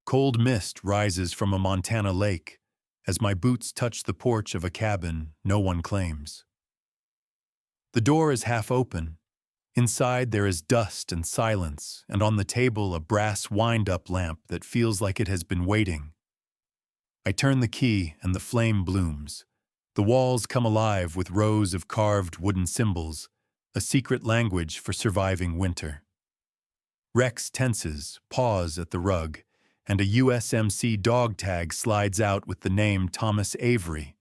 Cold mist rises from a Montana lake as my boots touch the porch of a cabin no one claims. The door is half open. Inside there is dust and silence, and on the table a brass wind-up lamp that feels like it has been waiting. I turn the key and the flame blooms. The walls come alive with rows of carved wooden symbols, a secret language for surviving winter. Rex tenses, paws at the rug, and a USMC dog tag slides out with the name Thomas Avery.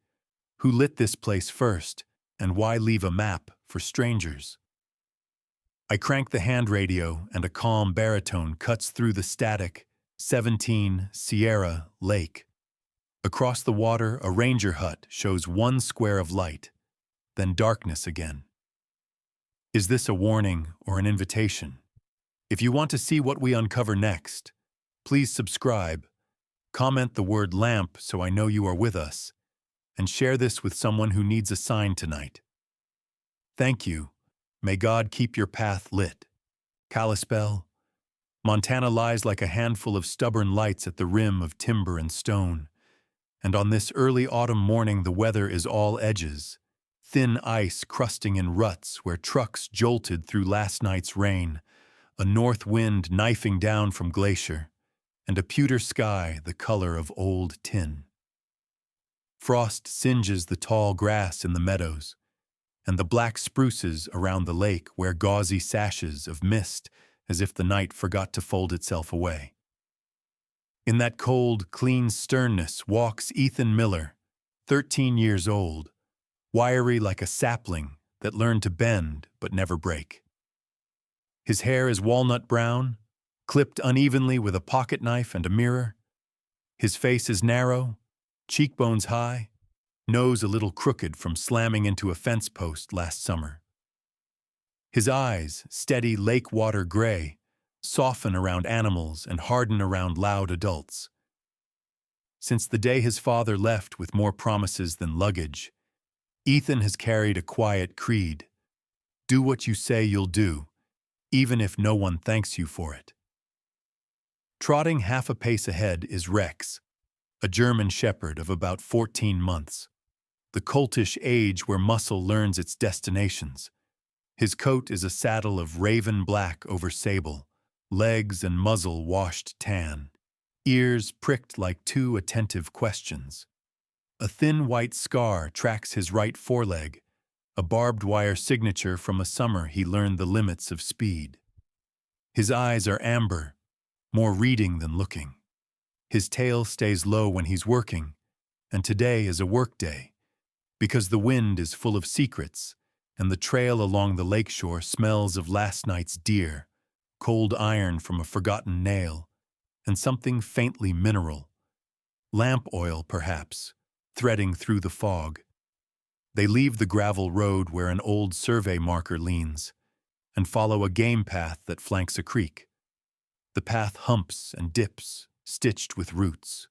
Who lit this place first, and why leave a map for strangers? I crank the hand radio and a calm baritone cuts through the static. 17 Sierra Lake. Across the water, a ranger hut shows one square of light, then darkness again. Is this a warning or an invitation? If you want to see what we uncover next, please subscribe, comment the word lamp so I know you are with us, and share this with someone who needs a sign tonight. Thank you. May God keep your path lit. Kalispell. Montana lies like a handful of stubborn lights at the rim of timber and stone. And on this early autumn morning the weather is all edges. Thin ice crusting in ruts where trucks jolted through last night's rain, a north wind knifing down from glacier, and a pewter sky the color of old tin. Frost singes the tall grass in the meadows, and the black spruces around the lake wear gauzy sashes of mist as if the night forgot to fold itself away. In that cold, clean sternness walks Ethan Miller, 13 years old, wiry like a sapling that learned to bend but never break. His hair is walnut brown, clipped unevenly with a pocket knife and a mirror. His face is narrow, cheekbones high, nose a little crooked from slamming into a fence post last summer. His eyes, steady lake water gray, soften around animals and harden around loud adults. Since the day his father left with more promises than luggage, Ethan has carried a quiet creed. Do what you say you'll do, even if no one thanks you for it. Trotting half a pace ahead is Rex, a German shepherd of about 14 months, the coltish age where muscle learns its destinations. His coat is a saddle of raven black over sable, legs and muzzle washed tan, ears pricked like two attentive questions. A thin white scar tracks his right foreleg, a barbed wire signature from a summer he learned the limits of speed. His eyes are amber, more reading than looking. His tail stays low when he's working, and today is a work day, because the wind is full of secrets, and the trail along the lakeshore smells of last night's deer, cold iron from a forgotten nail, and something faintly mineral. Lamp oil, perhaps, threading through the fog. They leave the gravel road where an old survey marker leans, and follow a game path that flanks a creek. The path humps and dips, stitched with roots,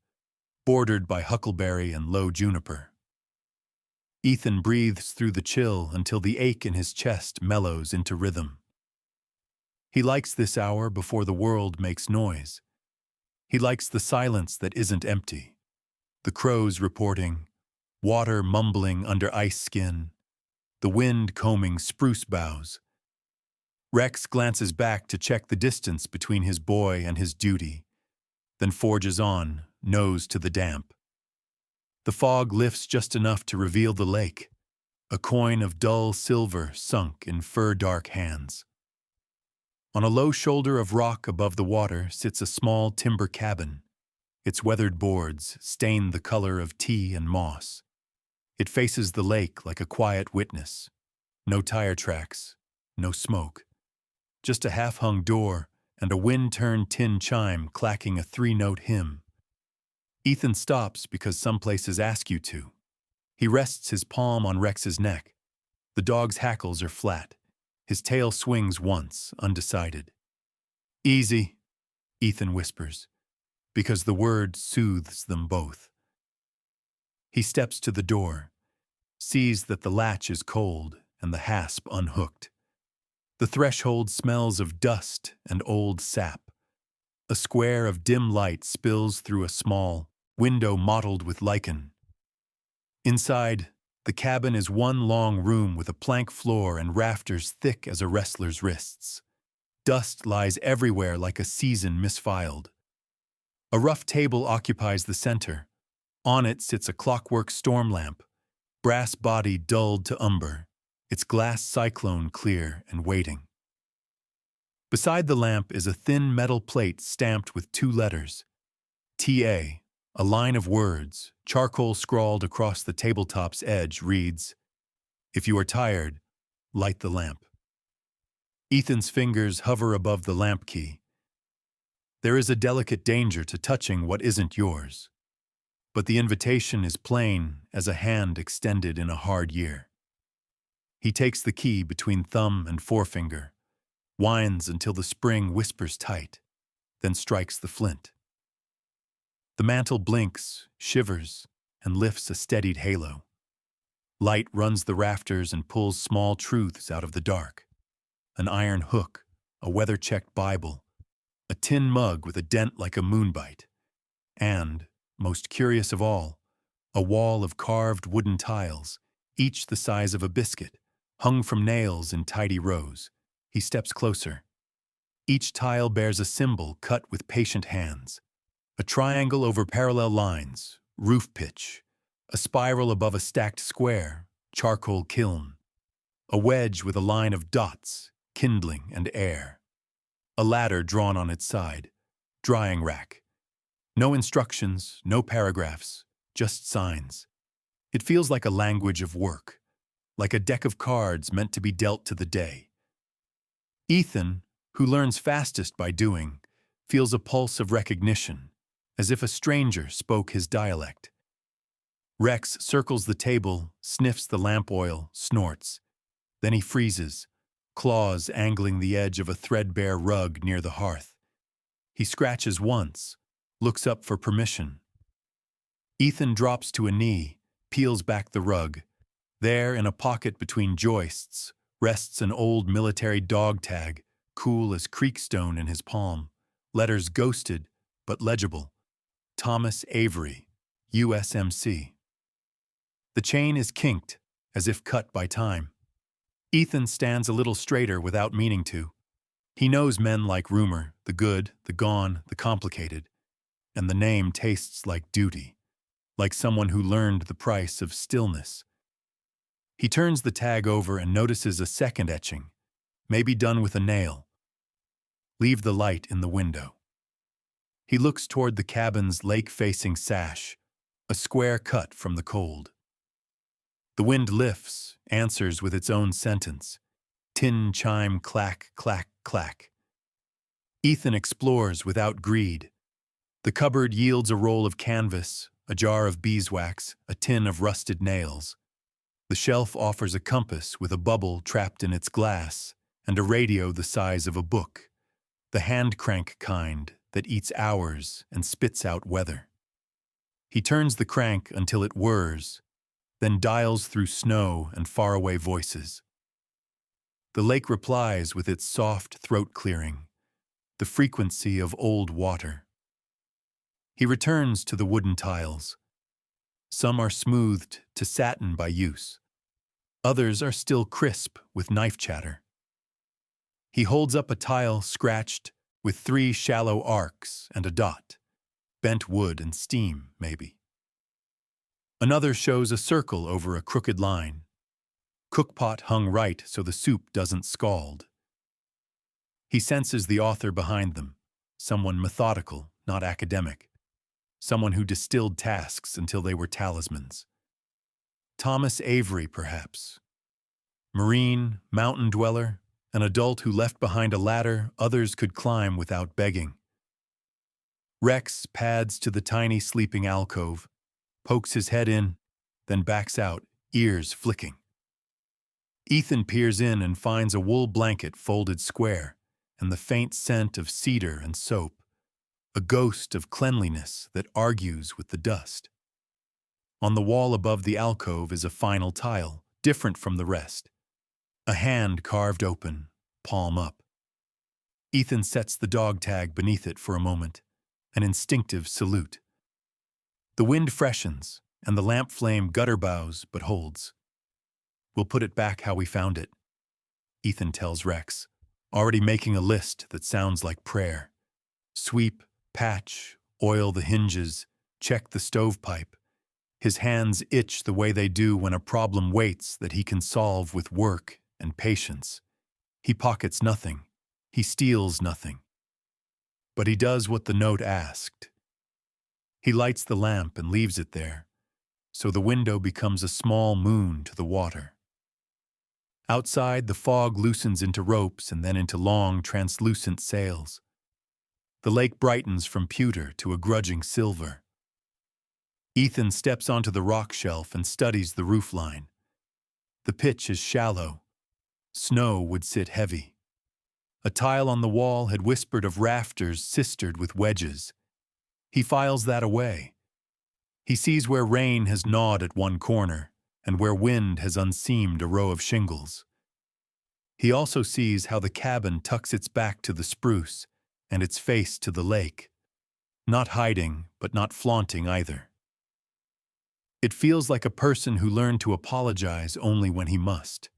bordered by huckleberry and low juniper. Ethan breathes through the chill until the ache in his chest mellows into rhythm. He likes this hour before the world makes noise. He likes the silence that isn't empty. The crows reporting, water mumbling under ice skin, the wind combing spruce boughs. Rex glances back to check the distance between his boy and his duty, then forges on, nose to the damp. The fog lifts just enough to reveal the lake, a coin of dull silver sunk in fur-dark hands. On a low shoulder of rock above the water sits a small timber cabin. Its weathered boards stain the color of tea and moss. It faces the lake like a quiet witness. No tire tracks, no smoke. Just a half-hung door and a wind-turned tin chime clacking a three-note hymn. Ethan stops because some places ask you to. He rests his palm on Rex's neck. The dog's hackles are flat. His tail swings once, undecided. Easy, Ethan whispers, because the word soothes them both. He steps to the door, sees that the latch is cold and the hasp unhooked. The threshold smells of dust and old sap. A square of dim light spills through a small window mottled with lichen. Inside, the cabin is one long room with a plank floor and rafters thick as a wrestler's wrists. Dust lies everywhere like a season misfiled. A rough table occupies the center. On it sits a clockwork storm lamp, brass body dulled to umber, its glass cyclone clear and waiting. Beside the lamp is a thin metal plate stamped with 2 letters. TA, a line of words, charcoal scrawled across the tabletop's edge, reads, "If you are tired, light the lamp." Ethan's fingers hover above the lamp key. There is a delicate danger to touching what isn't yours. But the invitation is plain as a hand extended in a hard year. He takes the key between thumb and forefinger, winds until the spring whispers tight, then strikes the flint. The mantle blinks, shivers, and lifts a steadied halo. Light runs the rafters and pulls small truths out of the dark. An iron hook, a weather-checked Bible, a tin mug with a dent like a moonbite, and, most curious of all, a wall of carved wooden tiles, each the size of a biscuit, hung from nails in tidy rows. He steps closer. Each tile bears a symbol cut with patient hands. A triangle over parallel lines, roof pitch. A spiral above a stacked square, charcoal kiln. A wedge with a line of dots, kindling and air. A ladder drawn on its side, drying rack. No instructions, no paragraphs, just signs. It feels like a language of work, like a deck of cards meant to be dealt to the day. Ethan, who learns fastest by doing, feels a pulse of recognition, as if a stranger spoke his dialect. Rex circles the table, sniffs the lamp oil, snorts. Then he freezes, claws angling the edge of a threadbare rug near the hearth. He scratches once, looks up for permission. Ethan drops to a knee, peels back the rug. There, in a pocket between joists, rests an old military dog tag, cool as creekstone in his palm, letters ghosted but legible. Thomas Avery, USMC. The chain is kinked, as if cut by time. Ethan stands a little straighter without meaning to. He knows men like rumor, the good, the gone, the complicated, and the name tastes like duty, like someone who learned the price of stillness. He turns the tag over and notices a second etching, maybe done with a nail. Leave the light in the window. He looks toward the cabin's lake-facing sash, a square cut from the cold. The wind lifts, answers with its own sentence. Tin chime clack, clack, clack. Ethan explores without greed. The cupboard yields a roll of canvas, a jar of beeswax, a tin of rusted nails. The shelf offers a compass with a bubble trapped in its glass, and a radio the size of a book, the hand-crank kind that eats hours and spits out weather. He turns the crank until it whirs, then dials through snow and faraway voices. The lake replies with its soft throat-clearing, the frequency of old water. He returns to the wooden tiles. Some are smoothed to satin by use. Others are still crisp with knife chatter. He holds up a tile scratched with 3 shallow arcs and a dot. Bent wood and steam, maybe. Another shows a circle over a crooked line. Cookpot hung right so the soup doesn't scald. He senses the author behind them, someone methodical, not academic. Someone who distilled tasks until they were talismans. Thomas Avery, perhaps. Marine, mountain dweller, an adult who left behind a ladder others could climb without begging. Rex pads to the tiny sleeping alcove, pokes his head in, then backs out, ears flicking. Ethan peers in and finds a wool blanket folded square and the faint scent of cedar and soap, a ghost of cleanliness that argues with the dust. On the wall above the alcove is a final tile, different from the rest. A hand carved open, palm up. Ethan sets the dog tag beneath it for a moment, an instinctive salute. The wind freshens, and the lamp flame gutter bows but holds. "We'll put it back how we found it," Ethan tells Rex, already making a list that sounds like prayer. Sweep, patch, oil the hinges, check the stovepipe. His hands itch the way they do when a problem waits that he can solve with work and patience. He pockets nothing. He steals nothing. But he does what the note asked. He lights the lamp and leaves it there, so the window becomes a small moon to the water. Outside, the fog loosens into ropes and then into long, translucent sails. The lake brightens from pewter to a grudging silver. Ethan steps onto the rock shelf and studies the roofline. The pitch is shallow. Snow would sit heavy. A tile on the wall had whispered of rafters sistered with wedges. He files that away. He sees where rain has gnawed at one corner and where wind has unseamed a row of shingles. He also sees how the cabin tucks its back to the spruce and its face to the lake, not hiding but not flaunting either. It feels like a person who learned to apologize only when he must.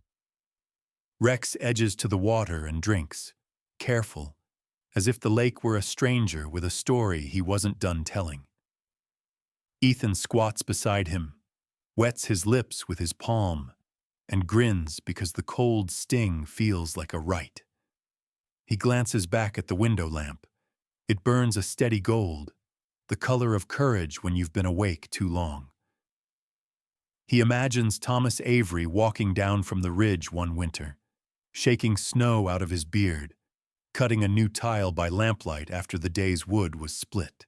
Rex edges to the water and drinks, careful, as if the lake were a stranger with a story he wasn't done telling. Ethan squats beside him, wets his lips with his palm, and grins because the cold sting feels like a right. He glances back at the window lamp. It burns a steady gold, the color of courage when you've been awake too long. He imagines Thomas Avery walking down from the ridge one winter, shaking snow out of his beard, cutting a new tile by lamplight after the day's wood was split.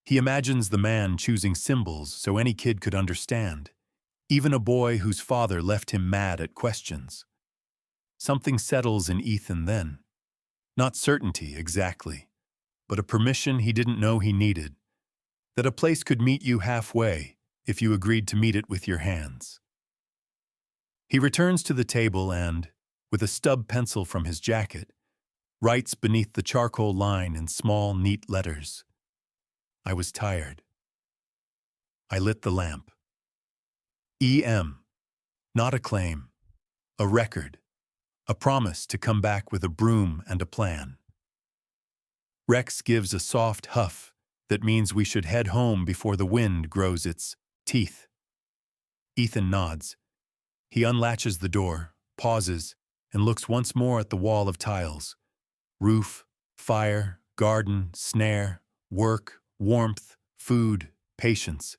He imagines the man choosing symbols so any kid could understand, even a boy whose father left him mad at questions. Something settles in Ethan then. Not certainty exactly, but a permission he didn't know he needed, that a place could meet you halfway if you agreed to meet it with your hands. He returns to the table and, with a stub pencil from his jacket, writes beneath the charcoal line in small, neat letters, "I was tired." I lit the lamp. E.M. Not a claim, a record, a promise to come back with a broom and a plan. Rex gives a soft huff that means we should head home before the wind grows its teeth. Ethan nods. He unlatches the door, pauses, and looks once more at the wall of tiles. Roof, fire, garden, snare, work, warmth, food, patience.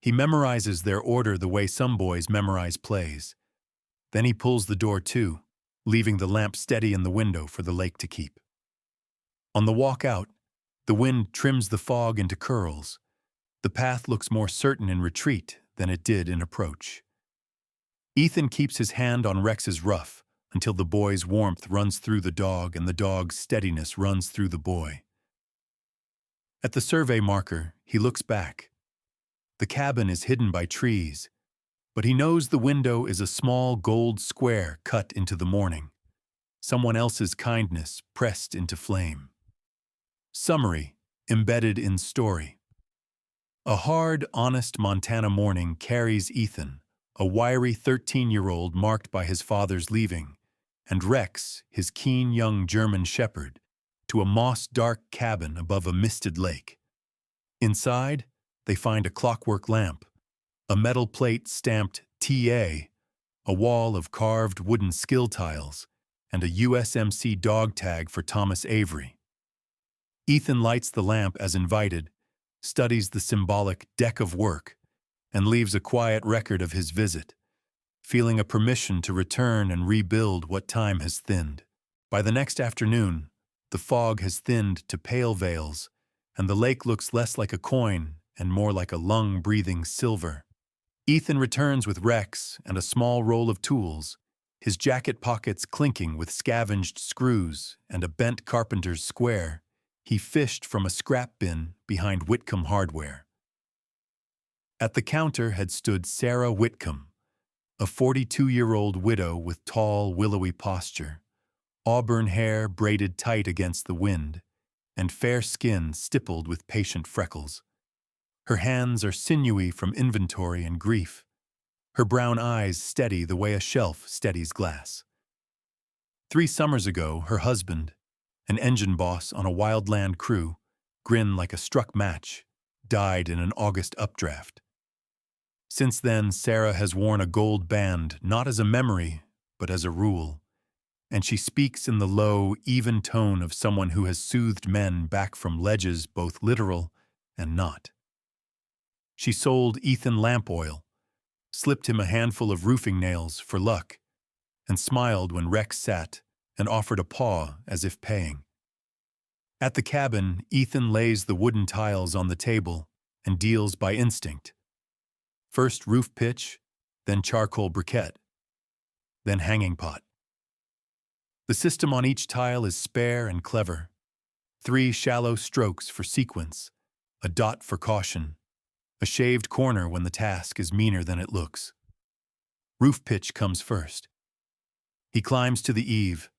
He memorizes their order the way some boys memorize plays. Then he pulls the door to, leaving the lamp steady in the window for the lake to keep. On the walk out, the wind trims the fog into curls. The path looks more certain in retreat than it did in approach. Ethan keeps his hand on Rex's ruff until the boy's warmth runs through the dog and the dog's steadiness runs through the boy. At the survey marker, he looks back. The cabin is hidden by trees, but he knows the window is a small gold square cut into the morning. Someone else's kindness pressed into flame. Summary, embedded in story. A hard, honest Montana morning carries Ethan, a wiry 13-year-old marked by his father's leaving, and Rex, his keen young German shepherd, to a moss-dark cabin above a misted lake. Inside, they find a clockwork lamp, a metal plate stamped TA, a wall of carved wooden skill tiles, and a USMC dog tag for Thomas Avery. Ethan lights the lamp as invited, studies the symbolic deck of work, and leaves a quiet record of his visit, feeling a permission to return and rebuild what time has thinned. By the next afternoon, the fog has thinned to pale veils, and the lake looks less like a coin and more like a lung-breathing silver. Ethan returns with Rex and a small roll of tools, his jacket pockets clinking with scavenged screws and a bent carpenter's square he fished from a scrap bin behind Whitcomb Hardware. At the counter had stood Sarah Whitcomb, a 42-year-old widow with tall, willowy posture, auburn hair braided tight against the wind, and fair skin stippled with patient freckles. Her hands are sinewy from inventory and grief, her brown eyes steady the way a shelf steadies glass. 3 summers ago, her husband, an engine boss on a wildland crew, grinned like a struck match, died in an August updraft. Since then, Sarah has worn a gold band not as a memory, but as a rule, and she speaks in the low, even tone of someone who has soothed men back from ledges both literal and not. She sold Ethan lamp oil, slipped him a handful of roofing nails for luck, and smiled when Rex sat and offered a paw as if paying. At the cabin, Ethan lays the wooden tiles on the table and deals by instinct. First roof pitch, then charcoal briquette, then hanging pot. The system on each tile is spare and clever. 3 shallow strokes for sequence, a dot for caution, a shaved corner when the task is meaner than it looks. Roof pitch comes first. He climbs to the eave,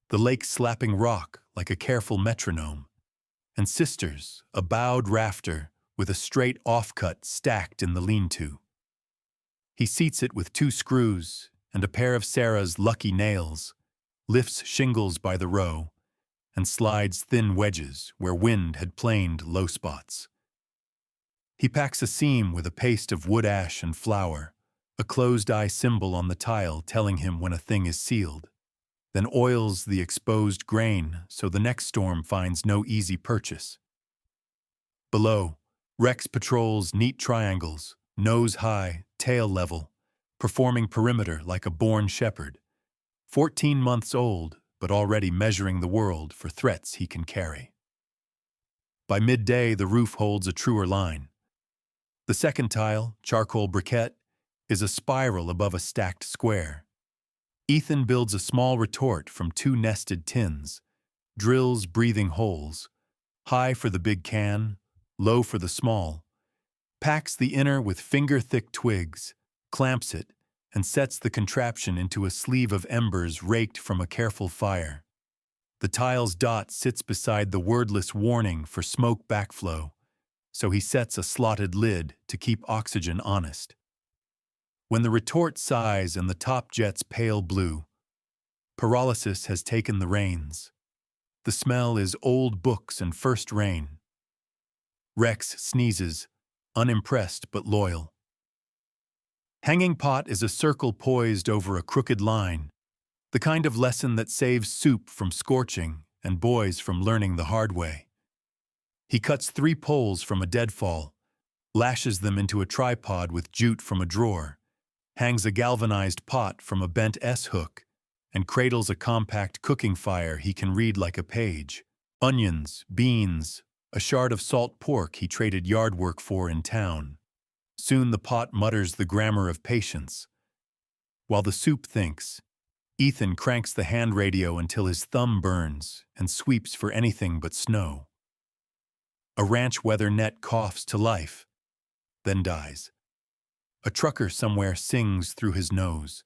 the lake slapping rock like a careful metronome, and sisters, a bowed rafter with a straight offcut stacked in the lean-to. He seats it with 2 screws and a pair of Sarah's lucky nails, lifts shingles by the row, and slides thin wedges where wind had planed low spots. He packs a seam with a paste of wood ash and flour, a closed-eye symbol on the tile telling him when a thing is sealed, then oils the exposed grain so the next storm finds no easy purchase. Below, Rex patrols neat triangles, nose high, tail level, performing perimeter like a born shepherd, 14 months old, but already measuring the world for threats he can carry. By midday, the roof holds a truer line. The second tile, charcoal briquette, is a spiral above a stacked square. Ethan builds a small retort from 2 nested tins, drills breathing holes, high for the big can, low for the small, packs the inner with finger-thick twigs, clamps it, and sets the contraption into a sleeve of embers raked from a careful fire. The tile's dot sits beside the wordless warning for smoke backflow, so he sets a slotted lid to keep oxygen honest. When the retort sighs and the top jets pale blue, paralysis has taken the reins. The smell is old books and first rain. Rex sneezes, unimpressed but loyal. Hanging pot is a circle poised over a crooked line, the kind of lesson that saves soup from scorching and boys from learning the hard way. He cuts 3 poles from a deadfall, lashes them into a tripod with jute from a drawer, hangs a galvanized pot from a bent S-hook, and cradles a compact cooking fire he can read like a page. Onions, beans, a shard of salt pork he traded yard work for in town. Soon the pot mutters the grammar of patience. While the soup thinks, Ethan cranks the hand radio until his thumb burns and sweeps for anything but snow. A ranch weather net coughs to life, then dies. A trucker somewhere sings through his nose.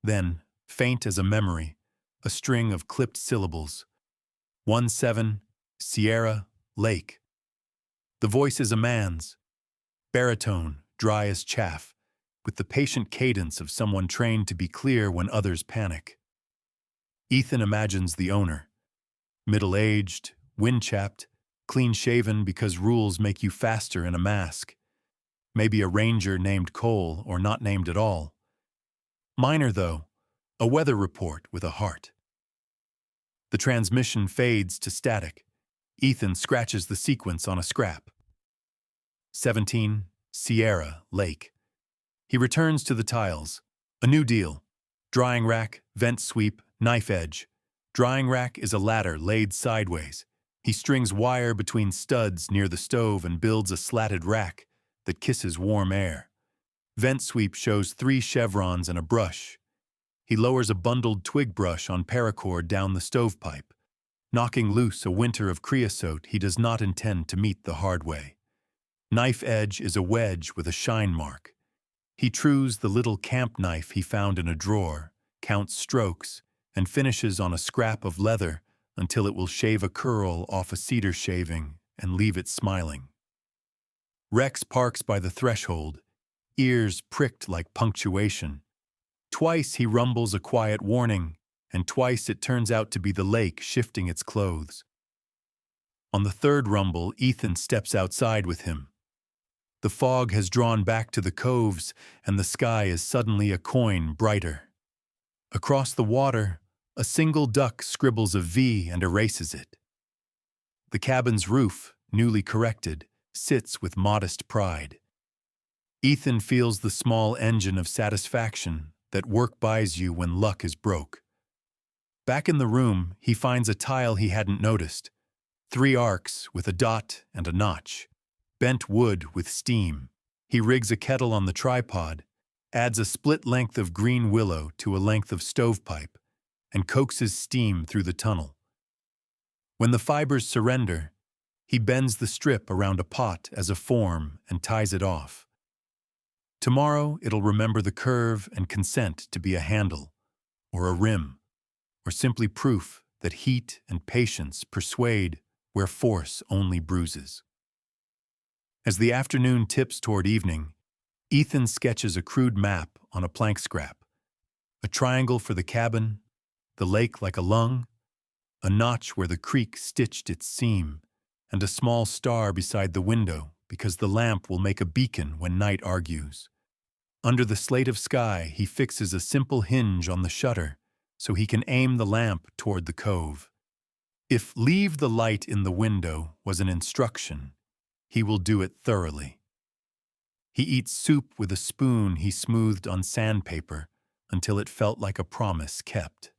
Then, faint as a memory, a string of clipped syllables. 17, Sierra, Lake. The voice is a man's, baritone, dry as chaff, with the patient cadence of someone trained to be clear when others panic. Ethan imagines the owner, middle-aged, wind-chapped, clean-shaven because rules make you faster in a mask. Maybe a ranger named Cole or not named at all. Minor, though, a weather report with a heart. The transmission fades to static. Ethan scratches the sequence on a scrap. 17, Sierra, Lake. He returns to the tiles. A new deal. Drying rack, vent sweep, knife edge. Drying rack is a ladder laid sideways. He strings wire between studs near the stove and builds a slatted rack that kisses warm air. Vent sweep shows 3 chevrons and a brush. He lowers a bundled twig brush on paracord down the stovepipe, knocking loose a winter of creosote he does not intend to meet the hard way. Knife edge is a wedge with a shine mark. He trues the little camp knife he found in a drawer, counts strokes, and finishes on a scrap of leather until it will shave a curl off a cedar shaving and leave it smiling. Rex parks by the threshold, ears pricked like punctuation. Twice he rumbles a quiet warning, and twice it turns out to be the lake shifting its clothes. On the third rumble, Ethan steps outside with him. The fog has drawn back to the coves, and the sky is suddenly a coin brighter. Across the water, a single duck scribbles a V and erases it. The cabin's roof, newly corrected, sits with modest pride. Ethan feels the small engine of satisfaction that work buys you when luck is broke. Back in the room, he finds a tile he hadn't noticed. 3 arcs with a dot and a notch. Bent wood with steam. He rigs a kettle on the tripod, adds a split length of green willow to a length of stovepipe, and coaxes steam through the tunnel. When the fibers surrender, he bends the strip around a pot as a form and ties it off. Tomorrow it'll remember the curve and consent to be a handle, or a rim, or simply proof that heat and patience persuade where force only bruises. As the afternoon tips toward evening, Ethan sketches a crude map on a plank scrap. A triangle for the cabin, the lake like a lung, a notch where the creek stitched its seam, and a small star beside the window because the lamp will make a beacon when night argues. Under the slate of sky, he fixes a simple hinge on the shutter so he can aim the lamp toward the cove. If leave the light in the window was an instruction, he will do it thoroughly. He eats soup with a spoon he smoothed on sandpaper until it felt like a promise kept.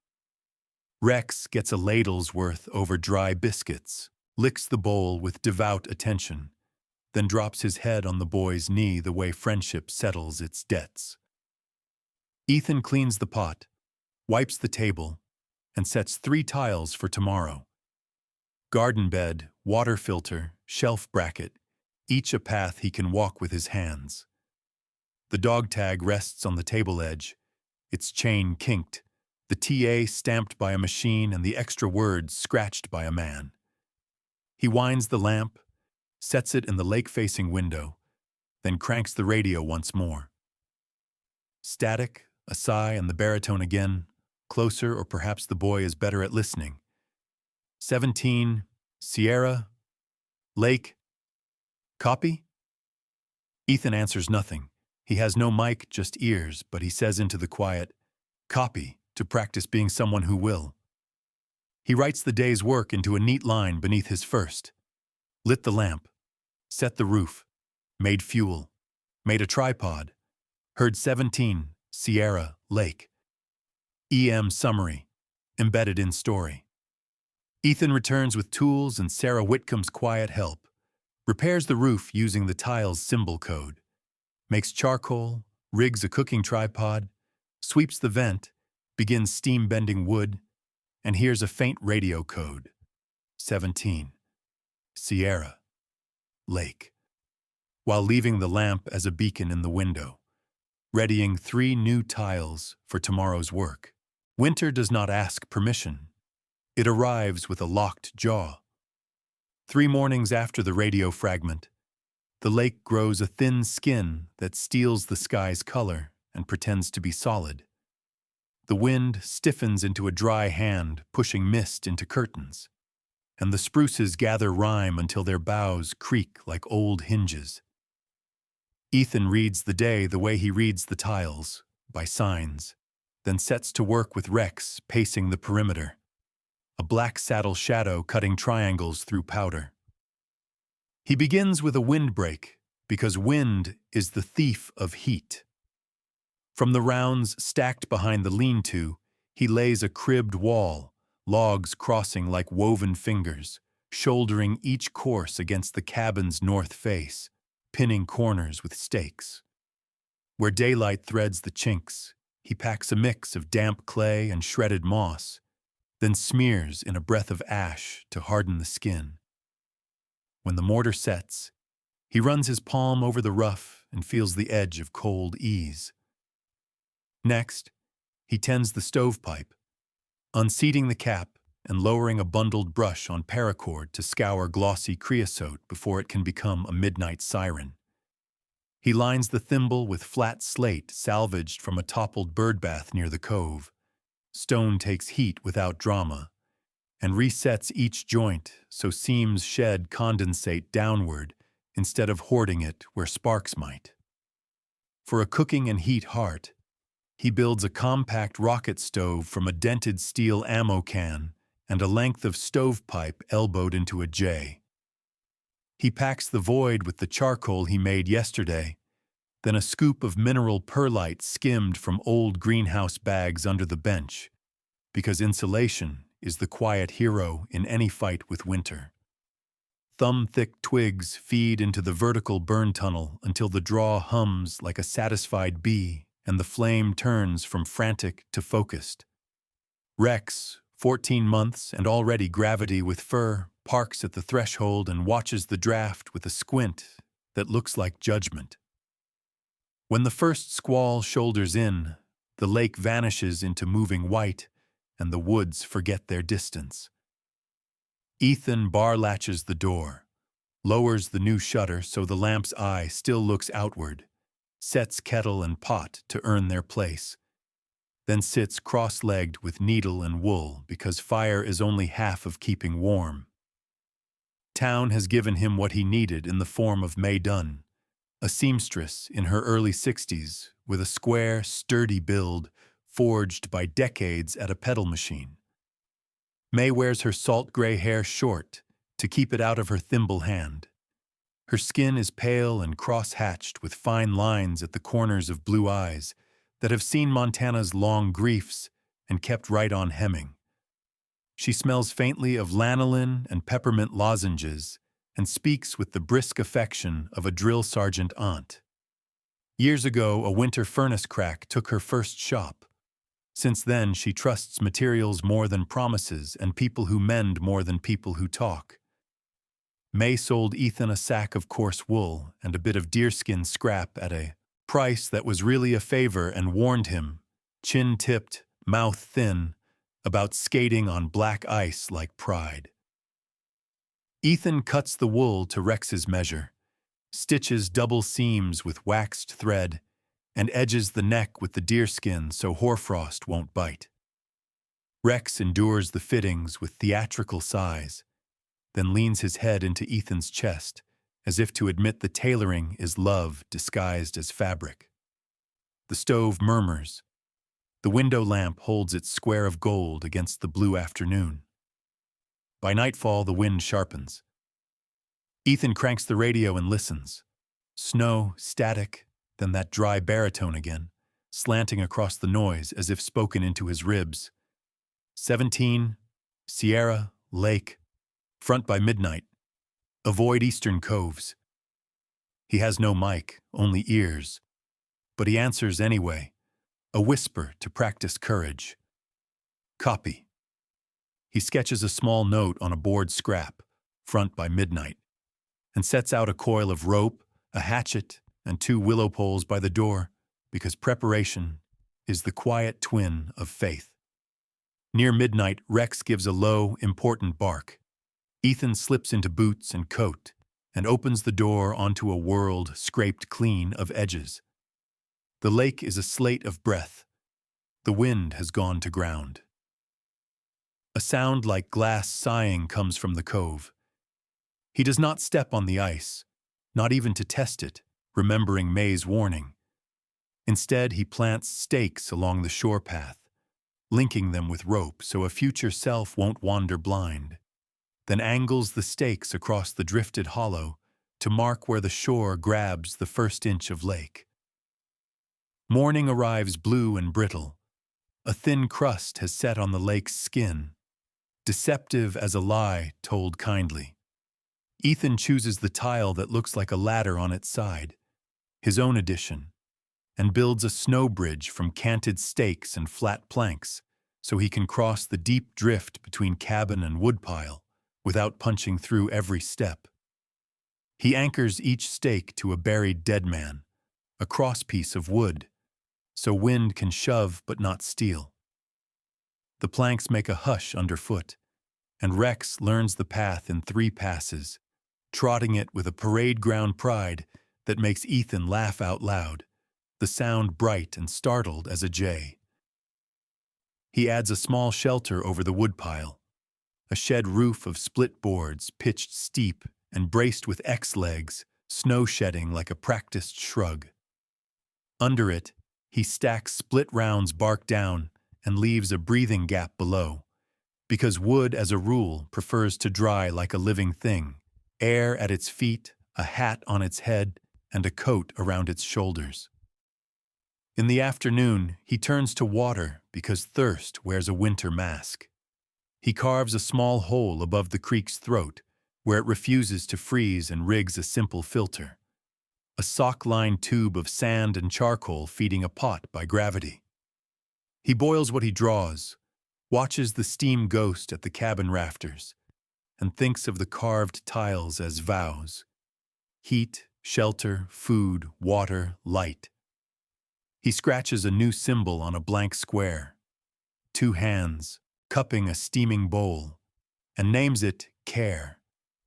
Rex gets a ladle's worth over dry biscuits, licks the bowl with devout attention, then drops his head on the boy's knee the way friendship settles its debts. Ethan cleans the pot, wipes the table, and sets 3 tiles for tomorrow. Garden bed, water filter, shelf bracket, each a path he can walk with his hands. The dog tag rests on the table edge, its chain kinked, the TA stamped by a machine and the extra words scratched by a man. He winds the lamp, sets it in the lake-facing window, then cranks the radio once more. Static, a sigh, and the baritone again, closer, or perhaps the boy is better at listening. 17, Sierra, Lake. Copy? Ethan answers nothing. He has no mic, just ears, but he says into the quiet, "Copy," to practice being someone who will. He writes the day's work into a neat line beneath his first. Lit the lamp, set the roof, made fuel, made a tripod, heard 17, Sierra, Lake. EM summary, embedded in story. Ethan returns with tools and Sarah Whitcomb's quiet help, repairs the roof using the tile's symbol code, makes charcoal, rigs a cooking tripod, sweeps the vent, begins steam-bending wood, and hears a faint radio code. 17. Sierra. Lake. While leaving the lamp as a beacon in the window, readying 3 new tiles for tomorrow's work. Winter does not ask permission. It arrives with a locked jaw. 3 mornings after the radio fragment, the lake grows a thin skin that steals the sky's color and pretends to be solid. The wind stiffens into a dry hand, pushing mist into curtains, and the spruces gather rime until their boughs creak like old hinges. Ethan reads the day the way he reads the tiles, by signs, then sets to work with Rex pacing the perimeter, a black saddle shadow cutting triangles through powder. He begins with a windbreak, because wind is the thief of heat. From the rounds stacked behind the lean-to, he lays a cribbed wall, logs crossing like woven fingers, shouldering each course against the cabin's north face, pinning corners with stakes. Where daylight threads the chinks, he packs a mix of damp clay and shredded moss, then smears in a breath of ash to harden the skin. When the mortar sets, he runs his palm over the rough and feels the edge of cold ease. Next, he tends the stovepipe, unseating the cap and lowering a bundled brush on paracord to scour glossy creosote before it can become a midnight siren. He lines the thimble with flat slate salvaged from a toppled birdbath near the cove. Stone takes heat without drama, and resets each joint so seams shed condensate downward instead of hoarding it where sparks might. For a cooking and heat heart, he builds a compact rocket stove from a dented steel ammo can and a length of stovepipe elbowed into a J. He packs the void with the charcoal he made yesterday, then a scoop of mineral perlite skimmed from old greenhouse bags under the bench, because insulation is the quiet hero in any fight with winter. Thumb-thick twigs feed into the vertical burn tunnel until the draw hums like a satisfied bee and the flame turns from frantic to focused. Rex, 14 months and already gravity with fur, parks at the threshold and watches the draft with a squint that looks like judgment. When the first squall shoulders in, the lake vanishes into moving white, and the woods forget their distance. Ethan bar latches the door, lowers the new shutter so the lamp's eye still looks outward, sets kettle and pot to earn their place, then sits cross-legged with needle and wool because fire is only half of keeping warm. Town has given him what he needed in the form of May Dunn, a seamstress in her early 60s with a square, sturdy build forged by decades at a pedal machine. May wears her salt gray hair short to keep it out of her thimble hand. Her skin is pale and cross-hatched with fine lines at the corners of blue eyes that have seen Montana's long griefs and kept right on hemming. She smells faintly of lanolin and peppermint lozenges and speaks with the brisk affection of a drill sergeant aunt. Years ago, a winter furnace crack took her first shop. Since then, she trusts materials more than promises and people who mend more than people who talk. May sold Ethan a sack of coarse wool and a bit of deerskin scrap at a price that was really a favor and warned him, chin-tipped, mouth-thin, about skating on black ice like pride. Ethan cuts the wool to Rex's measure, stitches double seams with waxed thread, and edges the neck with the deerskin so hoarfrost won't bite. Rex endures the fittings with theatrical sighs, then leans his head into Ethan's chest, as if to admit the tailoring is love disguised as fabric. The stove murmurs. The window lamp holds its square of gold against the blue afternoon. By nightfall, the wind sharpens. Ethan cranks the radio and listens. Snow, static, then that dry baritone again, slanting across the noise as if spoken into his ribs. 17, Sierra, Lake, front by midnight. Avoid eastern coves. He has no mic, only ears. But he answers anyway, a whisper to practice courage. Copy. He sketches a small note on a board scrap, front by midnight, and sets out a coil of rope, a hatchet, and 2 willow poles by the door, because preparation is the quiet twin of faith. Near midnight, Rex gives a low, important bark. Ethan slips into boots and coat and opens the door onto a world scraped clean of edges. The lake is a slate of breath. The wind has gone to ground. A sound like glass sighing comes from the cove. He does not step on the ice, not even to test it, remembering May's warning. Instead, he plants stakes along the shore path, linking them with rope so a future self won't wander blind, then angles the stakes across the drifted hollow to mark where the shore grabs the first inch of lake. Morning arrives blue and brittle. A thin crust has set on the lake's skin, deceptive as a lie told kindly. Ethan chooses the tile that looks like a ladder on its side, his own addition, and builds a snow bridge from canted stakes and flat planks so he can cross the deep drift between cabin and woodpile without punching through every step. He anchors each stake to a buried dead man, a crosspiece of wood, so wind can shove but not steal. The planks make a hush underfoot, and Rex learns the path in 3 passes, trotting it with a parade ground pride that makes Ethan laugh out loud, the sound bright and startled as a jay. He adds a small shelter over the woodpile, a shed roof of split boards pitched steep and braced with X-legs, snow shedding like a practiced shrug. Under it, he stacks split rounds bark down and leaves a breathing gap below, because wood as a rule prefers to dry like a living thing, air at its feet, a hat on its head, and a coat around its shoulders. In the afternoon, he turns to water because thirst wears a winter mask. He carves a small hole above the creek's throat, where it refuses to freeze, and rigs a simple filter, a sock-lined tube of sand and charcoal feeding a pot by gravity. He boils what he draws, watches the steam ghost at the cabin rafters, and thinks of the carved tiles as vows: heat, shelter, food, water, light. He scratches a new symbol on a blank square, 2 hands, cupping a steaming bowl, and names it Care,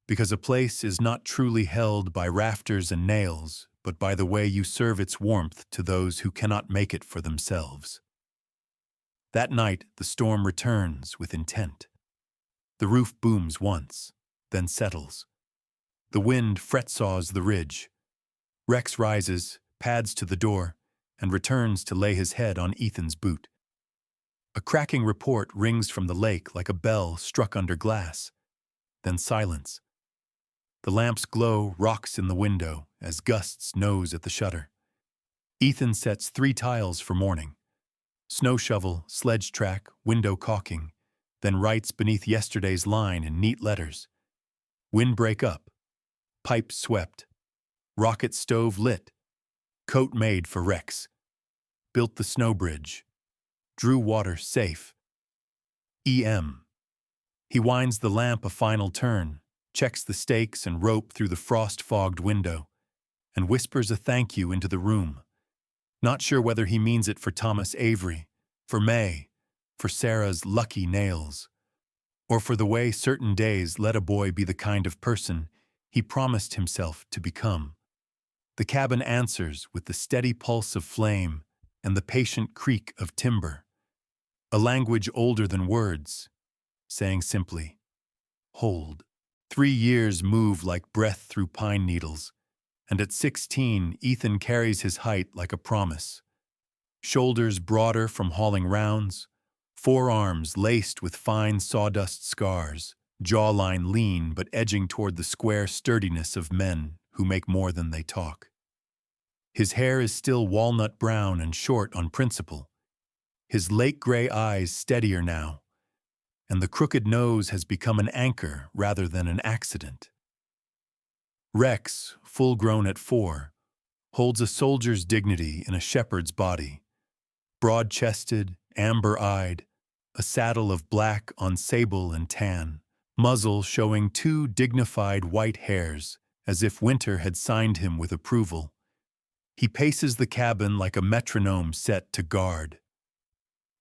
because a place is not truly held by rafters and nails, but by the way you serve its warmth to those who cannot make it for themselves. That night, the storm returns with intent. The roof booms once, then settles. The wind fret-saws the ridge. Rex rises, pads to the door, and returns to lay his head on Ethan's boot. A cracking report rings from the lake like a bell struck under glass. Then silence. The lamp's glow rocks in the window as gusts nose at the shutter. Ethan sets 3 tiles for morning: snow shovel, sledge track, window caulking, then writes beneath yesterday's line in neat letters: windbreak up, pipe swept, rocket stove lit, coat made for Rex, built the snow bridge, drew water safe. E.M. He winds the lamp a final turn, checks the stakes and rope through the frost-fogged window, and whispers a thank you into the room, not sure whether he means it for Thomas Avery, for May, for Sarah's lucky nails, or for the way certain days let a boy be the kind of person he promised himself to become. The cabin answers with the steady pulse of flame and the patient creak of timber, a language older than words, saying simply, hold. 3 years move like breath through pine needles, and at 16, Ethan carries his height like a promise. Shoulders broader from hauling rounds, forearms laced with fine sawdust scars, jawline lean but edging toward the square sturdiness of men who make more than they talk. His hair is still walnut brown and short on principle, his lake-gray eyes steadier now, and the crooked nose has become an anchor rather than an accident. Rex, full-grown at 4, holds a soldier's dignity in a shepherd's body, broad-chested, amber-eyed, a saddle of black on sable and tan, muzzle showing 2 dignified white hairs, as if winter had signed him with approval. He paces the cabin like a metronome set to guard.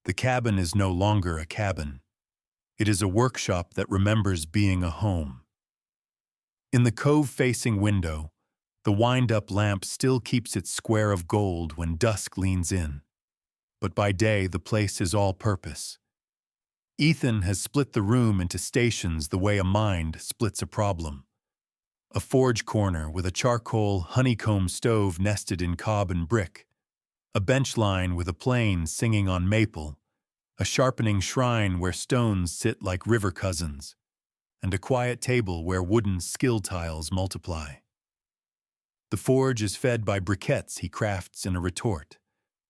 The cabin is no longer a cabin. It is a workshop that remembers being a home. In the cove-facing window, the wind-up lamp still keeps its square of gold when dusk leans in. But by day, the place is all-purpose. Ethan has split the room into stations the way a mind splits a problem. A forge corner with a charcoal honeycomb stove nested in cob and brick, a bench line with a plane singing on maple, a sharpening shrine where stones sit like river cousins, and a quiet table where wooden skill tiles multiply. The forge is fed by briquettes he crafts in a retort,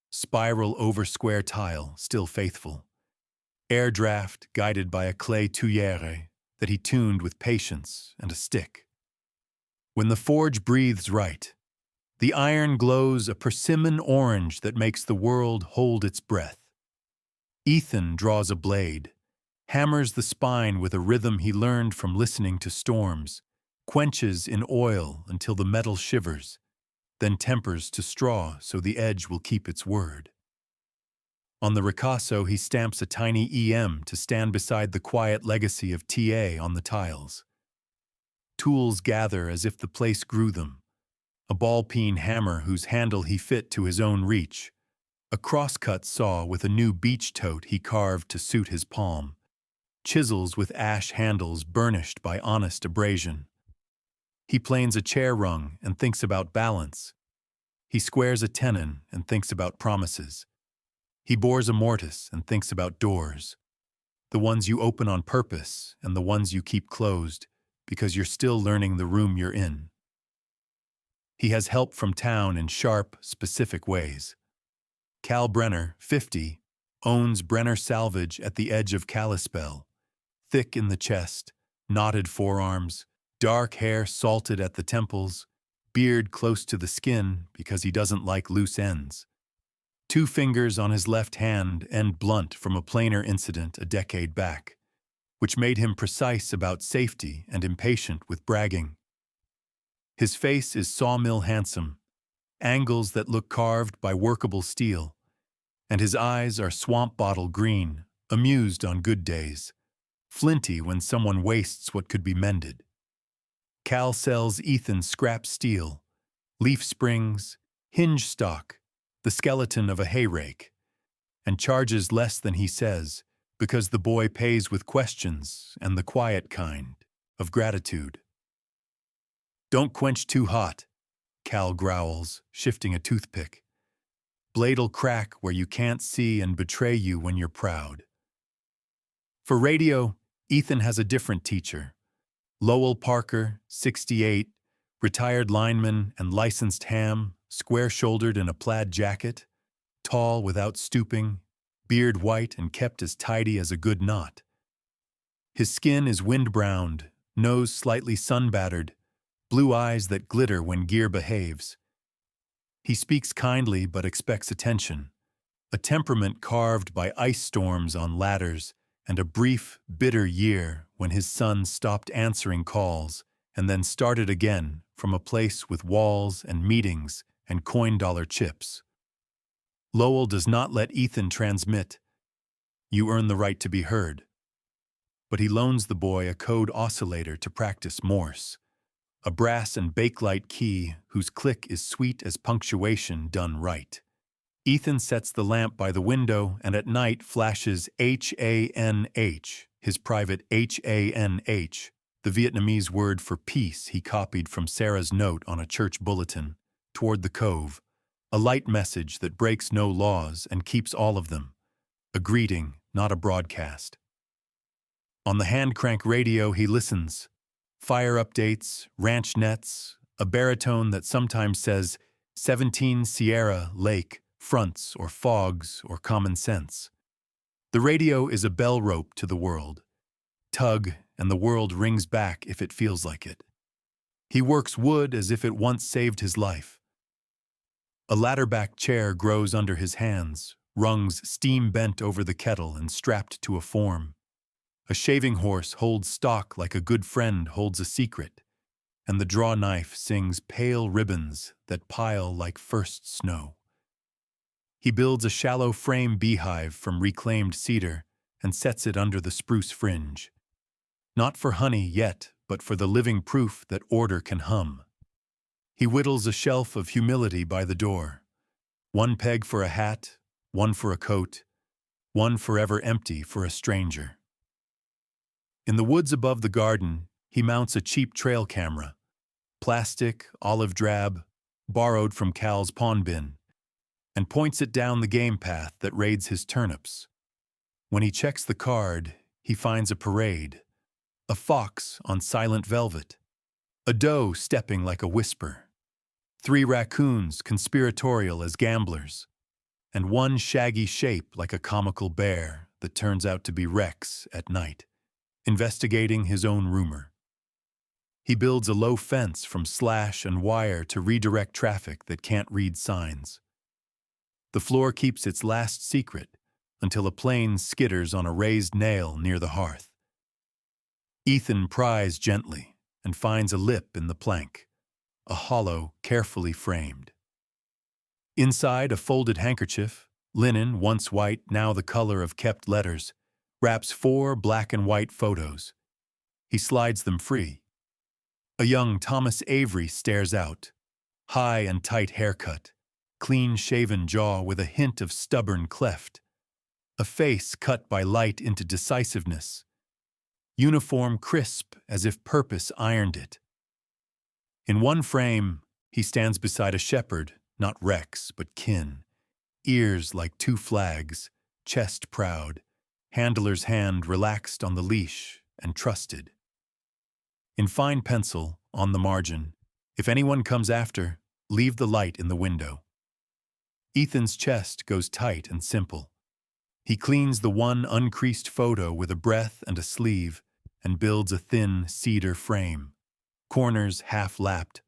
spiral over square tile still faithful, air draft guided by a clay tuyere that he tuned with patience and a stick. When the forge breathes right, the iron glows a persimmon orange that makes the world hold its breath. Ethan draws a blade, hammers the spine with a rhythm he learned from listening to storms, quenches in oil until the metal shivers, then tempers to straw so the edge will keep its word. On the ricasso, he stamps a tiny EM to stand beside the quiet legacy of TA on the tiles. Tools gather as if the place grew them. A ball-peen hammer whose handle he fit to his own reach. A crosscut saw with a new beach tote he carved to suit his palm. Chisels with ash handles burnished by honest abrasion. He planes a chair rung and thinks about balance. He squares a tenon and thinks about promises. He bores a mortise and thinks about doors. The ones you open on purpose and the ones you keep closed because you're still learning the room you're in. He has help from town in sharp, specific ways. Cal Brenner, 50, owns Brenner Salvage at the edge of Kalispell. Thick in the chest, knotted forearms, dark hair salted at the temples, beard close to the skin because he doesn't like loose ends. 2 fingers on his left hand end blunt from a planer incident a decade back, which made him precise about safety and impatient with bragging. His face is sawmill handsome, angles that look carved by workable steel, and his eyes are swamp bottle green, amused on good days, flinty when someone wastes what could be mended. Cal sells Ethan scrap steel, leaf springs, hinge stock, the skeleton of a hay rake, and charges less than he says because the boy pays with questions and the quiet kind of gratitude. Don't quench too hot, Cal growls, shifting a toothpick. Blade'll crack where you can't see and betray you when you're proud. For radio, Ethan has a different teacher. Lowell Parker, 68, retired lineman and licensed ham, square-shouldered in a plaid jacket, tall without stooping, beard white and kept as tidy as a good knot. His skin is wind-browned, nose slightly sun-battered, blue eyes that glitter when gear behaves. He speaks kindly but expects attention, a temperament carved by ice storms on ladders and a brief, bitter year when his son stopped answering calls and then started again from a place with walls and meetings and coin-dollar chips. Lowell does not let Ethan transmit, "You earn the right to be heard." But he loans the boy a code oscillator to practice Morse, a brass and bakelite key whose click is sweet as punctuation done right. Ethan sets the lamp by the window and at night flashes HANH, his private HANH, the Vietnamese word for peace he copied from Sarah's note on a church bulletin, toward the cove, a light message that breaks no laws and keeps all of them, a greeting, not a broadcast. On the hand-crank radio he listens, fire updates, ranch nets, a baritone that sometimes says 17 Sierra, Lake, fronts or fogs or common sense. The radio is a bell rope to the world. Tug, and the world rings back if it feels like it. He works wood as if it once saved his life. A ladder-back chair grows under his hands, rungs steam bent over the kettle and strapped to a form. A shaving horse holds stock like a good friend holds a secret, and the draw knife sings pale ribbons that pile like first snow. He builds a shallow frame beehive from reclaimed cedar and sets it under the spruce fringe. Not for honey yet, but for the living proof that order can hum. He whittles a shelf of humility by the door. 1 peg for a hat, 1 for a coat, 1 forever empty for a stranger. In the woods above the garden, he mounts a cheap trail camera, plastic, olive drab, borrowed from Cal's pawn bin, and points it down the game path that raids his turnips. When he checks the card, he finds a parade, a fox on silent velvet, a doe stepping like a whisper, 3 raccoons conspiratorial as gamblers, and 1 shaggy shape like a comical bear that turns out to be Rex at night, investigating his own rumor. He builds a low fence from slash and wire to redirect traffic that can't read signs. The floor keeps its last secret until a plane skitters on a raised nail near the hearth. Ethan pries gently and finds a lip in the plank, a hollow, carefully framed. Inside a folded handkerchief, Linen, once white, now the color of kept letters, wraps 4 black and white photos. He slides them free. A young Thomas Avery stares out. High and tight haircut, clean-shaven jaw with a hint of stubborn cleft. A face cut by light into decisiveness. Uniform crisp as if purpose ironed it. In one frame, he stands beside a shepherd, not Rex, but kin. Ears like 2 flags, chest proud, handler's hand relaxed on the leash and trusted. In fine pencil, on the margin, if anyone comes after, leave the light in the window. Ethan's chest goes tight and simple. He cleans the one uncreased photo with a breath and a sleeve and builds a thin cedar frame. Corners half-lapped,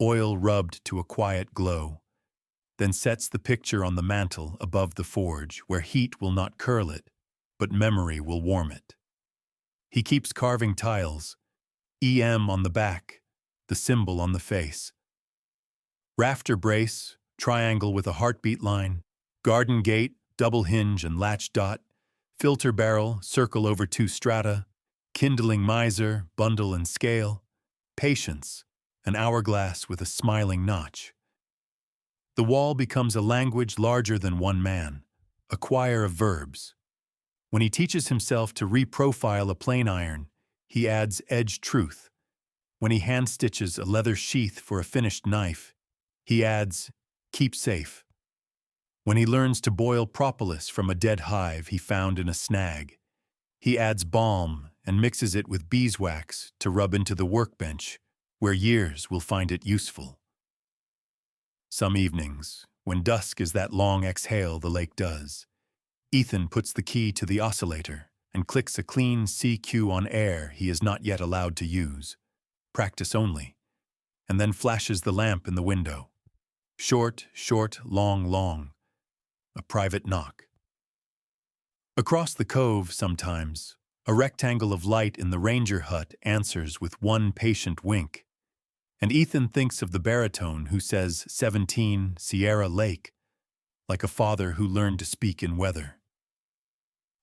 oil rubbed to a quiet glow. Then sets the picture on the mantel above the forge where heat will not curl it, but memory will warm it. He keeps carving tiles, EM on the back, the symbol on the face. Rafter brace, triangle with a heartbeat line, garden gate, double hinge and latch dot, filter barrel, circle over 2 strata, kindling miser, bundle and scale, patience, an hourglass with a smiling notch. The wall becomes a language larger than one man, a choir of verbs. When he teaches himself to reprofile a plane iron, he adds edge truth. When he hand-stitches a leather sheath for a finished knife, he adds keep safe. When he learns to boil propolis from a dead hive he found in a snag, he adds balm and mixes it with beeswax to rub into the workbench, where years will find it useful. Some evenings, when dusk is that long exhale the lake does, Ethan puts the key to the oscillator and clicks a clean CQ on air he is not yet allowed to use, practice only, and then flashes the lamp in the window. Short, short, long, long. A private knock. Across the cove, sometimes, a rectangle of light in the ranger hut answers with one patient wink, and Ethan thinks of the baritone who says 17 Sierra Lake, like a father who learned to speak in weather.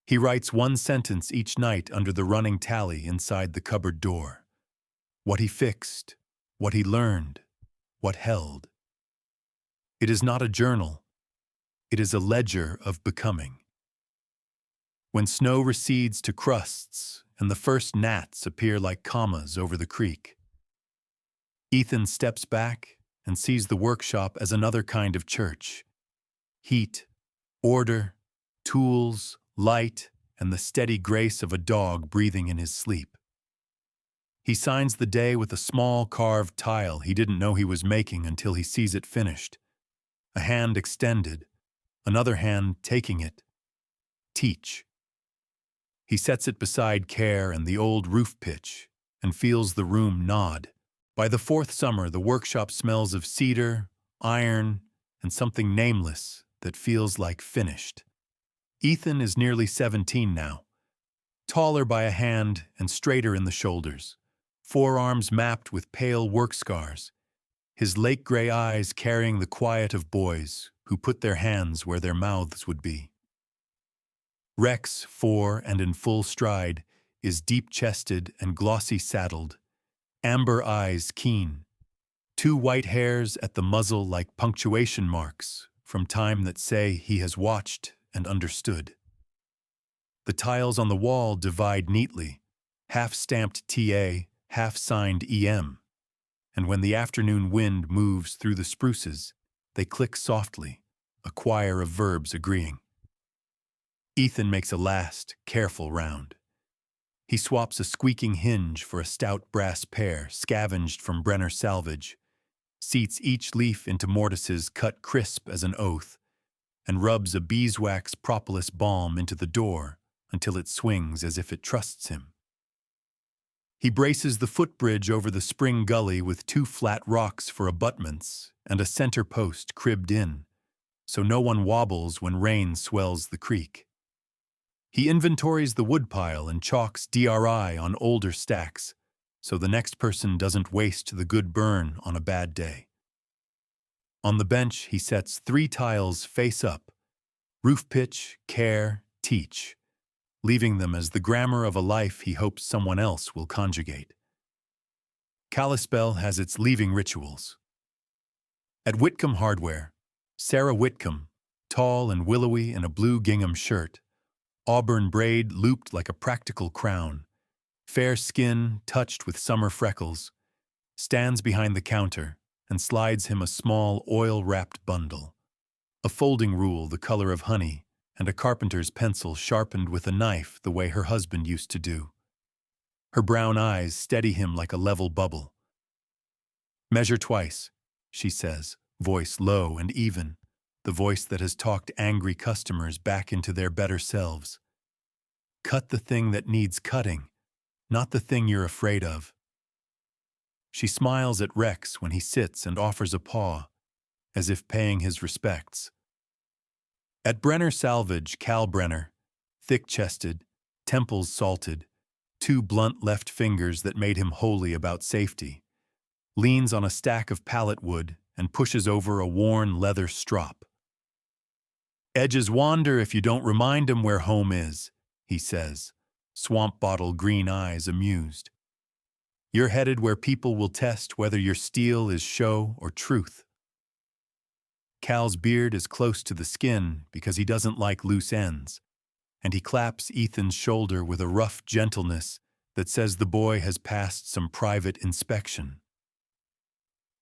He writes 1 sentence each night under the running tally inside the cupboard door. What he fixed, what he learned, what held. It is not a journal. It is a ledger of becoming. When snow recedes to crusts and the first gnats appear like commas over the creek, Ethan steps back and sees the workshop as another kind of church. Heat, order, tools, light, and the steady grace of a dog breathing in his sleep. He signs the day with a small carved tile he didn't know he was making until he sees it finished. A hand extended, another hand taking it. Teach. He sets it beside Care and the old roof pitch and feels the room nod. By the 4th summer, the workshop smells of cedar, iron, and something nameless that feels like finished. Ethan is nearly 17 now, taller by a hand and straighter in the shoulders, forearms mapped with pale work scars, his lake-gray eyes carrying the quiet of boys who put their hands where their mouths would be. Rex, 4 and in full stride, is deep-chested and glossy-saddled, amber eyes keen, 2 white hairs at the muzzle like punctuation marks from time that say he has watched and understood. The tiles on the wall divide neatly, half-stamped TA, half-signed EM, and when the afternoon wind moves through the spruces, they click softly, a choir of verbs agreeing. Ethan makes a last, careful round. He swaps a squeaking hinge for a stout brass pair scavenged from Brenner salvage, seats each leaf into mortises cut crisp as an oath, and rubs a beeswax propolis balm into the door until it swings as if it trusts him. He braces the footbridge over the spring gully with 2 flat rocks for abutments and a center post cribbed in, so no one wobbles when rain swells the creek. He inventories the woodpile and chalks DRI on older stacks, so the next person doesn't waste the good burn on a bad day. On the bench, he sets 3 tiles face up, Roof pitch, care, teach, leaving them as the grammar of a life he hopes someone else will conjugate. Kalispell has its leaving rituals. At Whitcomb Hardware, Sarah Whitcomb, tall and willowy in a blue gingham shirt, auburn braid looped like a practical crown, fair skin touched with summer freckles, stands behind the counter and slides him a small oil-wrapped bundle, a folding rule the color of honey, and a carpenter's pencil sharpened with a knife the way her husband used to do. Her brown eyes steady him like a level bubble. "Measure twice," she says, voice low and even, the voice that has talked angry customers back into their better selves. "Cut the thing that needs cutting, not the thing you're afraid of." She smiles at Rex when he sits and offers a paw, as if paying his respects. At Brenner Salvage, Cal Brenner, thick-chested, temples salted, two blunt left fingers that made him holy about safety, leans on a stack of pallet wood and pushes over a worn leather strop. "Edges wander if you don't remind 'em where home is," he says, swamp bottle green eyes amused. "You're headed where people will test whether your steel is show or truth." Cal's beard is close to the skin because he doesn't like loose ends, and he claps Ethan's shoulder with a rough gentleness that says the boy has passed some private inspection.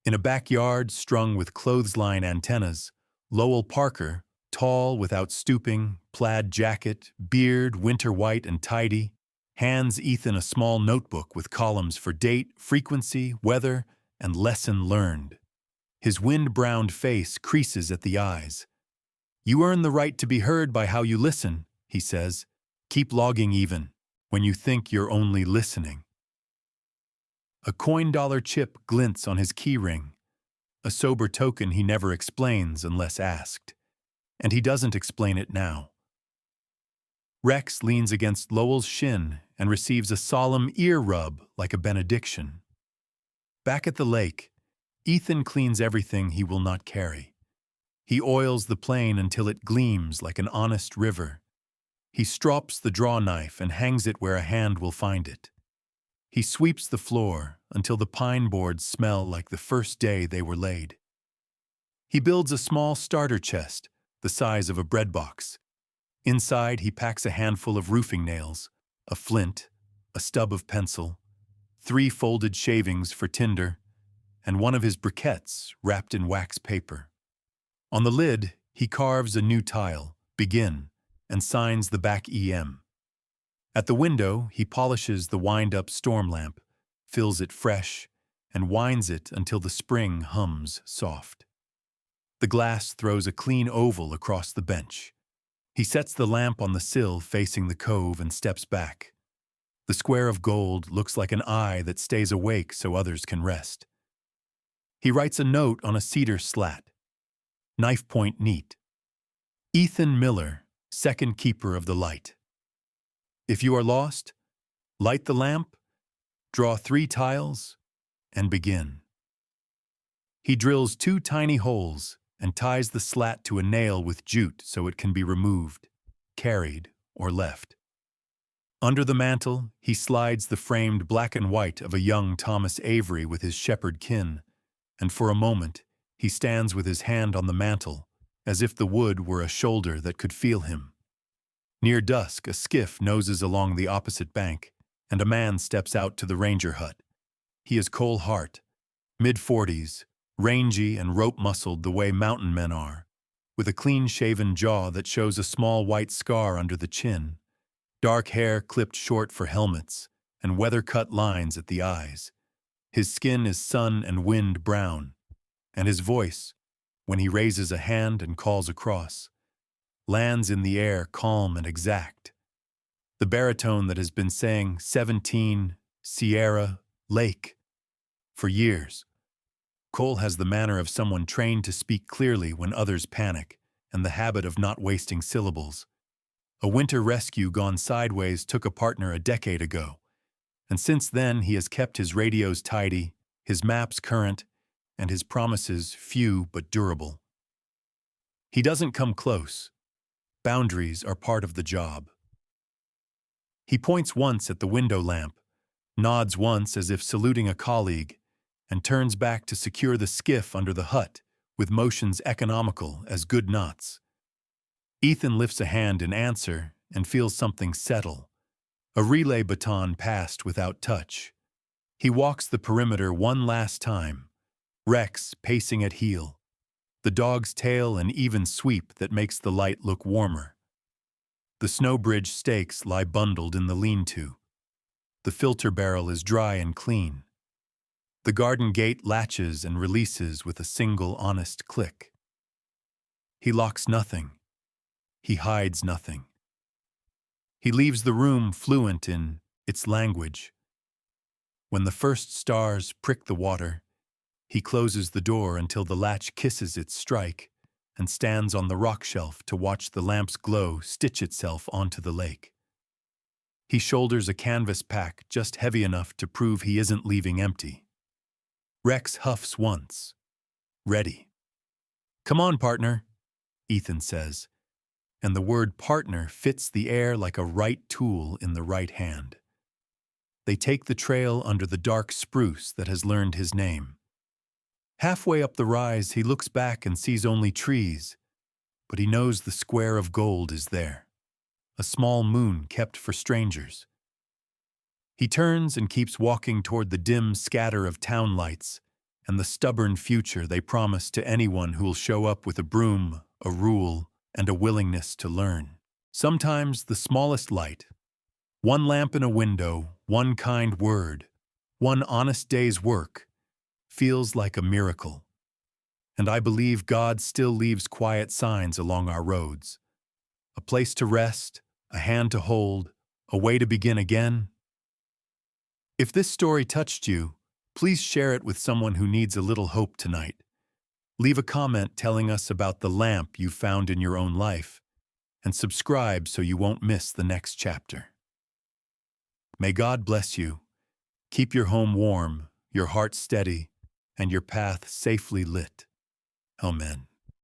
In a backyard strung with clothesline antennas, Lowell Parker, tall without stooping, plaid jacket, beard winter white and tidy, hands Ethan a small notebook with columns for date, frequency, weather, and lesson learned. His wind-browned face creases at the eyes. "You earn the right to be heard by how you listen," he says. "Keep logging even, when you think you're only listening." A coin-dollar chip glints on his key ring, a sober token he never explains unless asked. And he doesn't explain it now. Rex leans against Lowell's shin and receives a solemn ear rub like a benediction. Back at the lake, Ethan cleans everything he will not carry. He oils the plane until it gleams like an honest river. He strops the draw knife and hangs it where a hand will find it. He sweeps the floor until the pine boards smell like the first day they were laid. He builds a small starter chest, the size of a bread box. Inside, he packs a handful of roofing nails, a flint, a stub of pencil, 3 folded shavings for tinder, and one of his briquettes wrapped in wax paper. On the lid, he carves a new tile, begin, and signs the back EM. At the window, he polishes the wind-up storm lamp, fills it fresh, and winds it until the spring hums soft. The glass throws a clean oval across the bench. He sets the lamp on the sill facing the cove and steps back. The square of gold looks like an eye that stays awake so others can rest. He writes a note on a cedar slat. Knife point neat. Ethan Miller, second keeper of the light. If you are lost, light the lamp, draw 3 tiles, and begin. He drills 2 tiny holes and ties the slat to a nail with jute so it can be removed, carried, or left. Under the mantel, he slides the framed black and white of a young Thomas Avery with his shepherd kin, and for a moment he stands with his hand on the mantel, as if the wood were a shoulder that could feel him. Near dusk, a skiff noses along the opposite bank, and a man steps out to the ranger hut. He is Cole Hart, mid-40s, rangy and rope-muscled the way mountain men are, with a clean-shaven jaw that shows a small white scar under the chin, dark hair clipped short for helmets, and weather-cut lines at the eyes. His skin is sun and wind brown, and his voice, when he raises a hand and calls across, lands in the air calm and exact. The baritone that has been saying 17, Sierra, Lake, for years. Cole has the manner of someone trained to speak clearly when others panic, and the habit of not wasting syllables. A winter rescue gone sideways took a partner a decade ago, and since then he has kept his radios tidy, his maps current, and his promises few but durable. He doesn't come close. Boundaries are part of the job. He points once at the window lamp, nods once as if saluting a colleague, and turns back to secure the skiff under the hut with motions economical as good knots. Ethan lifts a hand in answer and feels something settle. A relay baton passed without touch. He walks the perimeter one last time, Rex pacing at heel, the dog's tail an even sweep that makes the light look warmer. The snow bridge stakes lie bundled in the lean-to. The filter barrel is dry and clean. The garden gate latches and releases with a single honest click. He locks nothing. He hides nothing. He leaves the room fluent in its language. When the first stars prick the water, he closes the door until the latch kisses its strike and stands on the rock shelf to watch the lamp's glow stitch itself onto the lake. He shoulders a canvas pack just heavy enough to prove he isn't leaving empty. Rex huffs once. Ready. "Come on, partner," Ethan says, and the word partner fits the air like a right tool in the right hand. They take the trail under the dark spruce that has learned his name. Halfway up the rise, he looks back and sees only trees, but he knows the square of gold is there, a small moon kept for strangers. He turns and keeps walking toward the dim scatter of town lights and the stubborn future they promise to anyone who'll show up with a broom, a rule, and a willingness to learn. Sometimes the smallest light, one lamp in a window, one kind word, one honest day's work, feels like a miracle. And I believe God still leaves quiet signs along our roads. A place to rest, a hand to hold, a way to begin again. If this story touched you, please share it with someone who needs a little hope tonight. Leave a comment telling us about the lamp you found in your own life, and subscribe so you won't miss the next chapter. May God bless you. Keep your home warm, your heart steady, and your path safely lit. Amen.